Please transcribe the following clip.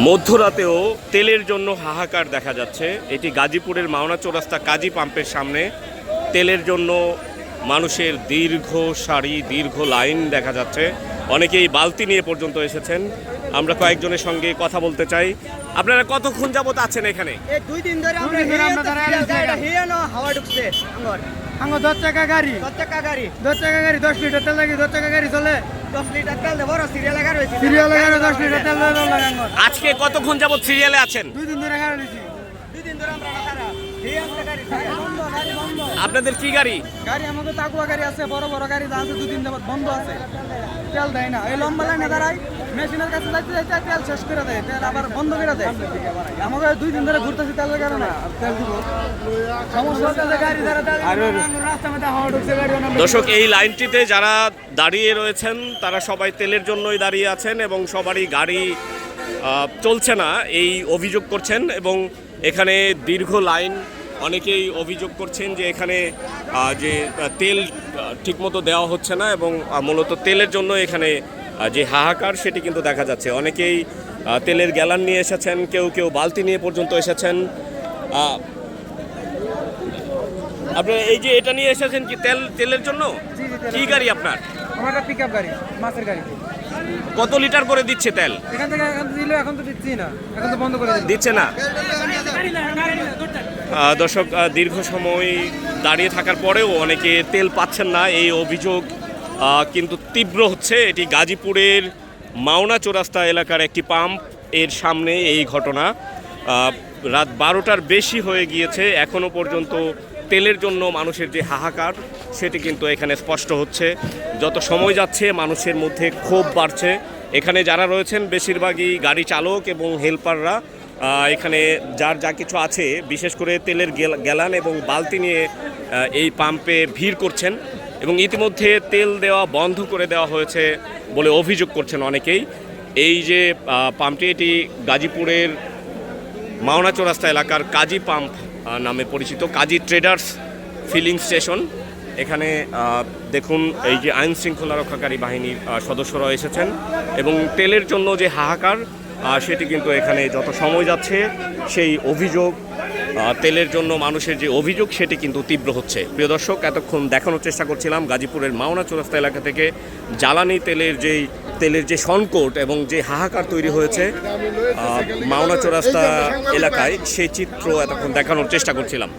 মধ্যরাতেও তেলের জন্য হাহাকার দেখা যাচ্ছে। এটি গাজীপুরের মাওনা চৌরাস্তা কাজী পাম্পের সামনে তেলের জন্য মানুষের দীর্ঘ সারি, দীর্ঘ লাইন দেখা যাচ্ছে। অনেকেই বালতি নিয়ে পর্যন্ত এসেছেন। আমরা কয়েকজনের সঙ্গে কথা বলতে চাই। আপনারা কতক্ষণ যাবত আছেন এখানে? এই 2 দিন ধরে আমরা হাওয়া ঢুকছে। 10 টাকা গাড়ি 10 টাকা গাড়ি 10 লিটার তেল লাগে, 10 টাকা গাড়ি চলে। 10 লিটার তেল দেবো সিরিয়াল লাগার হয়েছে। সিরিয়াল লাগানো 10 লিটার তেল লাগে। আজকে কতক্ষণ যাবত সিরিয়ালে আছেন? 2 দিন ধরে গাড়ি নিছি। 2 দিন ধরে আমরা খারাপ গাড়ি বন্ধ। আপনাদের কি গাড়ি? গাড়ি আমাদের তাকুয়া গাড়ি আছে, বড় বড় গাড়ি আছে, 2 দিন যাবত বন্ধ আছে। তেল দেয় না। এই লম্বা লাইনে দাঁড়াই, মেশিনের কাছে যাইতে তেল শেষ করে দেয়, তেল আবার বন্ধ করে দেয়। আমাকে 2 দিন ধরে ঘুরতেছি তেলের কারণে। তেল দিব সমস্যা হচ্ছে, গাড়ি রাস্তার মধ্যে হাওয়া ঢুকছে গাড়ি। দর্শক, এই লাইনটিতে যারা দাঁড়িয়ে রয়েছেন তারা সবাই তেলের জন্যই দাঁড়িয়ে আছেন এবং সবারই গাড়ি চলছে না এই অভিযোগ করছেন। এবং এখানে দীর্ঘ লাইন, অনেকেই অভিযোগ করছেন যে এখানে যে তেল ঠিকমতো দেওয়া হচ্ছে না এবং মূলত তেলের জন্য এখানে যে হাহাকার সেটি কিন্তু দেখা যাচ্ছে। অনেকেই তেলের গ্যালান নিয়ে এসেছেন, কেউ বালতি নিয়ে পর্যন্ত এসেছেন। আপনি এই যে এটা নিয়ে এসেছেন কি তেলের জন্য? কি গাড়ি আপনার? আমার একটা পিকআপ গাড়ি, মাছের গাড়ি। কত লিটার করে দিচ্ছে তেল? এখান থেকে দিল, এখন তো দিচ্ছি না, এখন তো বন্ধ করে দিচ্ছে না। দর্শক, দীর্ঘ সময় দাঁড়িয়ে থাকার পরেও অনেকে তেল পাচ্ছেন না, এই অভিযোগ কিন্তু তীব্র হচ্ছে। এটি গাজীপুরের মাওনা চৌরাস্তা এলাকার একটি পাম্প এর সামনে এই ঘটনা। রাত 12টার বেশি হয়ে গিয়েছে, এখনও পর্যন্ত তেলের জন্য মানুষের যে হাহাকার সেটি কিন্তু এখানে স্পষ্ট হচ্ছে। যত সময় যাচ্ছে মানুষের মধ্যে ক্ষোভ বাড়ছে। এখানে যারা রয়েছেন বেশিরভাগই গাড়ি চালক এবং হেল্পাররা এখানে যার যা কিছু আছে, বিশেষ করে তেলের গ্যালান এবং বালতি নিয়ে এই পাম্পে ভিড় করছেন এবং ইতিমধ্যে তেল দেওয়া বন্ধ করে দেওয়া হয়েছে বলে অভিযোগ করছেন অনেকেই। এই যে পাম্পটি, এটি গাজীপুরের মাওনা চৌরাস্তা এলাকার কাজী পাম্প নামে পরিচিত, কাজী ট্রেডার্স ফিলিং স্টেশন। এখানে দেখুন এই যে আইন শৃঙ্খলা রক্ষাকারী বাহিনীর সদস্যরা এসেছেন এবং তেলের জন্য যে হাহাকার সেটি কিন্তু এখানে যত সময় যাচ্ছে সেই অভিযোগ, তেলের জন্য মানুষের যে অভিযোগ সেটি কিন্তু তীব্র হচ্ছে। প্রিয় দর্শক, এতক্ষণ দেখানোর চেষ্টা করছিলাম গাজীপুরের মাওনা চৌরাস্তা এলাকা থেকে জ্বালানি তেলের যে সংকট এবং যে হাহাকার তৈরি হয়েছে মাওনা চৌরাস্তা এলাকায়, সেই চিত্র এতক্ষণ দেখানোর চেষ্টা করছিলাম।